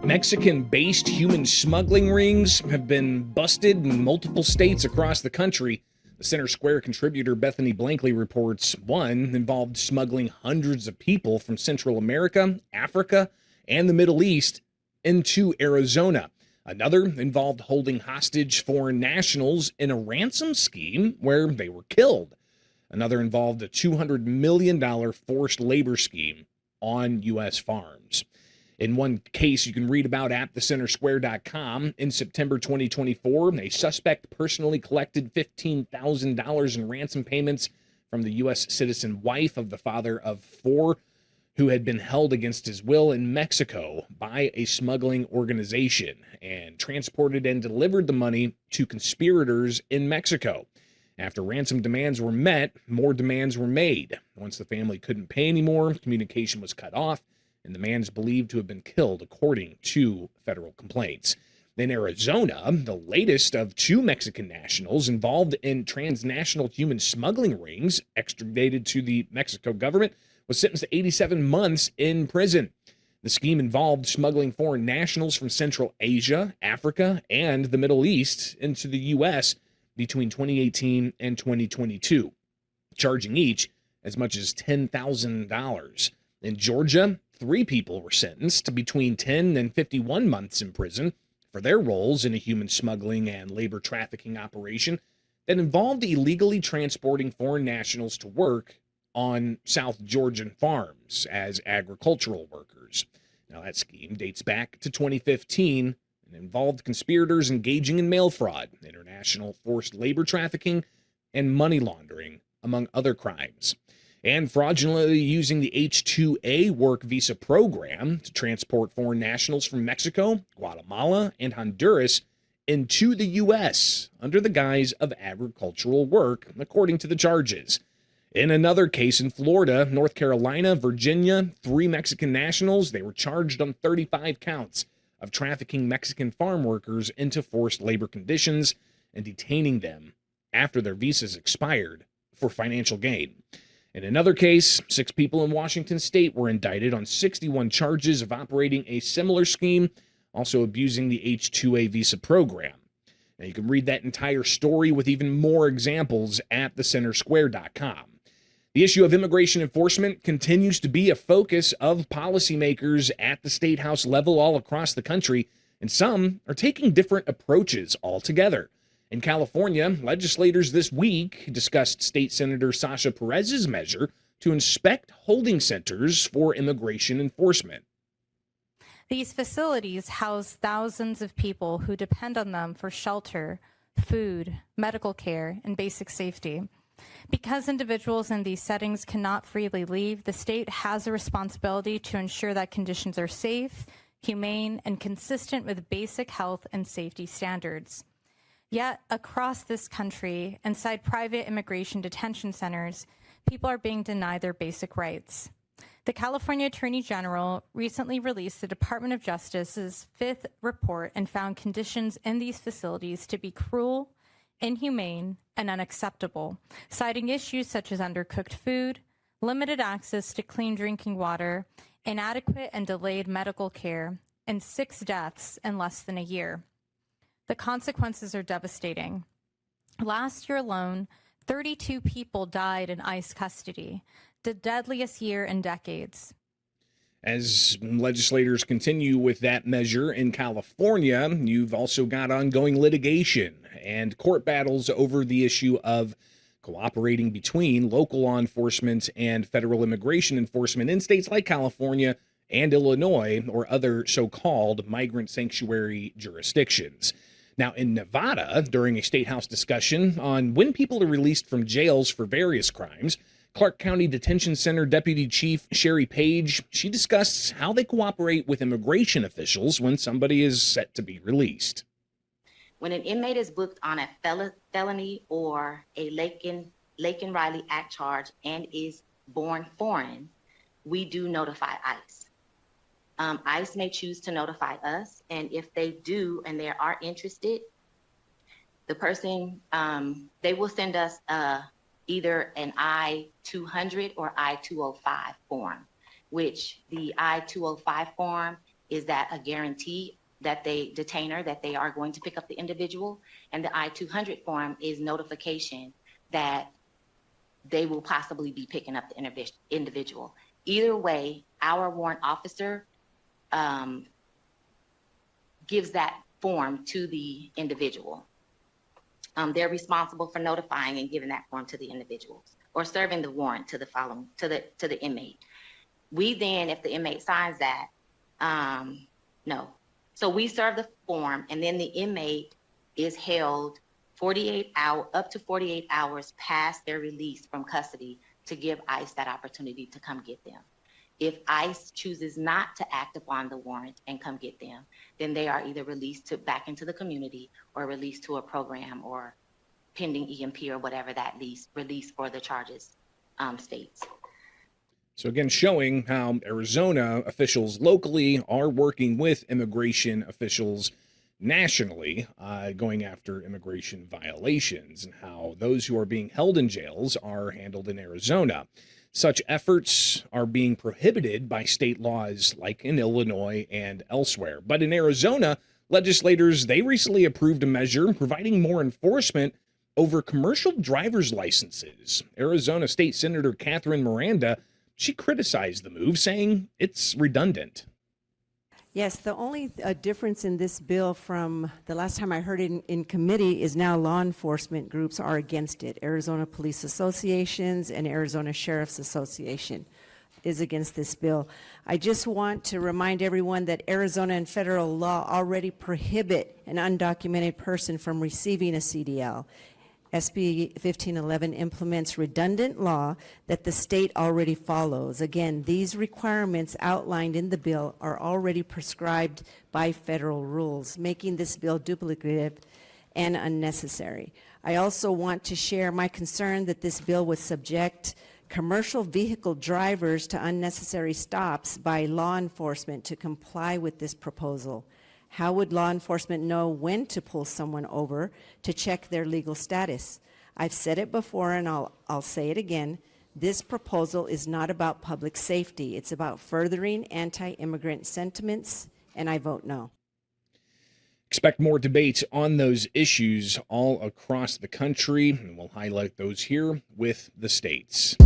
Mexican-based human smuggling rings have been busted in multiple states across the country. The Center Square contributor Bethany Blankley reports one involved smuggling hundreds of people from Central America, Africa, and the Middle East into Arizona. Another involved holding hostage foreign nationals in a ransom scheme where they were killed. Another involved a $200 million forced labor scheme on U.S. farms. In one case you can read about at thecentersquare.com, in September 2024, a suspect personally collected $15,000 in ransom payments from the U.S. citizen wife of the father of four who had been held against his will in Mexico by a smuggling organization, and transported and delivered the money to conspirators in Mexico. After ransom demands were met, more demands were made. Once the family couldn't pay anymore, communication was cut off, and the man is believed to have been killed, according to federal complaints. In Arizona, the latest of two Mexican nationals involved in transnational human smuggling rings, extradited to the Mexico government, was sentenced to 87 months in prison. The scheme involved smuggling foreign nationals from Central Asia, Africa, and the Middle East into the U.S. between 2018 and 2022, charging each as much as $10,000. In Georgia, 3 people were sentenced to between 10 and 51 months in prison for their roles in a human smuggling and labor trafficking operation that involved illegally transporting foreign nationals to work on South Georgian farms as agricultural workers. Now, that scheme dates back to 2015 and involved conspirators engaging in mail fraud, international forced labor trafficking, and money laundering, among other crimes, and fraudulently using the H-2A work visa program to transport foreign nationals from Mexico, Guatemala, and Honduras into the U.S. under the guise of agricultural work, according to the charges. In another case in Florida, North Carolina, Virginia, 3 Mexican nationals, they were charged on 35 counts of trafficking Mexican farm workers into forced labor conditions and detaining them after their visas expired for financial gain. In another case, 6 people in Washington state were indicted on 61 charges of operating a similar scheme, also abusing the H-2A visa program. Now, you can read that entire story with even more examples at thecentersquare.com. The issue of immigration enforcement continues to be a focus of policymakers at the state house level all across the country, and some are taking different approaches altogether. In California, legislators this week discussed State Senator Sasha Perez's measure to inspect holding centers for immigration enforcement. These facilities house thousands of people who depend on them for shelter, food, medical care, and basic safety. Because individuals in these settings cannot freely leave, the state has a responsibility to ensure that conditions are safe, humane, and consistent with basic health and safety standards. Yet, across this country, inside private immigration detention centers, people are being denied their basic rights. The California Attorney General recently released the Department of Justice's 5th report and found conditions in these facilities to be cruel, inhumane, and unacceptable, citing issues such as undercooked food, limited access to clean drinking water, inadequate and delayed medical care, and 6 deaths in less than a year. The consequences are devastating. Last year alone, 32 people died in ICE custody, the deadliest year in decades. As legislators continue with that measure in California, you've also got ongoing litigation and court battles over the issue of cooperating between local law enforcement and federal immigration enforcement in states like California and Illinois, or other so-called migrant sanctuary jurisdictions. Now, in Nevada, during a state house discussion on when people are released from jails for various crimes, Clark County Detention Center Deputy Chief Sherry Page, she discussed how they cooperate with immigration officials when somebody is set to be released. When an inmate is booked on a felony or a Laken-Riley Act charge and is born foreign, we do notify ICE. ICE may choose to notify us, and if they do and they are interested, the person, they will send us a either an I-200 or I-205 form, which the I-205 form is that a guarantee that detainer that they are going to pick up the individual, and the I-200 form is notification that they will possibly be picking up the individual. Either way, our warrant officer gives that form to the individual. They're responsible for notifying and giving that form to the individuals or serving the warrant to the inmate. We then, if the inmate signs that, no. So we serve the form, and then the inmate is held up to 48 hours past their release from custody to give ICE that opportunity to come get them. If ICE chooses not to act upon the warrant and come get them, then they are either released back into the community or released to a program or pending EMP or whatever that release for the charges states. So again, showing how Arizona officials locally are working with immigration officials nationally, going after immigration violations, and how those who are being held in jails are handled in Arizona. Such efforts are being prohibited by state laws like in Illinois and elsewhere. But in Arizona, legislators, they recently approved a measure providing more enforcement over commercial driver's licenses. Arizona State Senator Catherine Miranda, she criticized the move, saying it's redundant. Yes, the only difference in this bill from the last time I heard it in committee is now law enforcement groups are against it. Arizona Police Associations and Arizona Sheriff's Association is against this bill. I just want to remind everyone that Arizona and federal law already prohibit an undocumented person from receiving a CDL. SB 1511 implements redundant law that the state already follows. Again, these requirements outlined in the bill are already prescribed by federal rules, making this bill duplicative and unnecessary. I also want to share my concern that this bill would subject commercial vehicle drivers to unnecessary stops by law enforcement to comply with this proposal. How would law enforcement know when to pull someone over to check their legal status? I've said it before and I'll say it again. This proposal is not about public safety. It's about furthering anti-immigrant sentiments, and I vote no. Expect more debates on those issues all across the country, and we'll highlight those here with the states.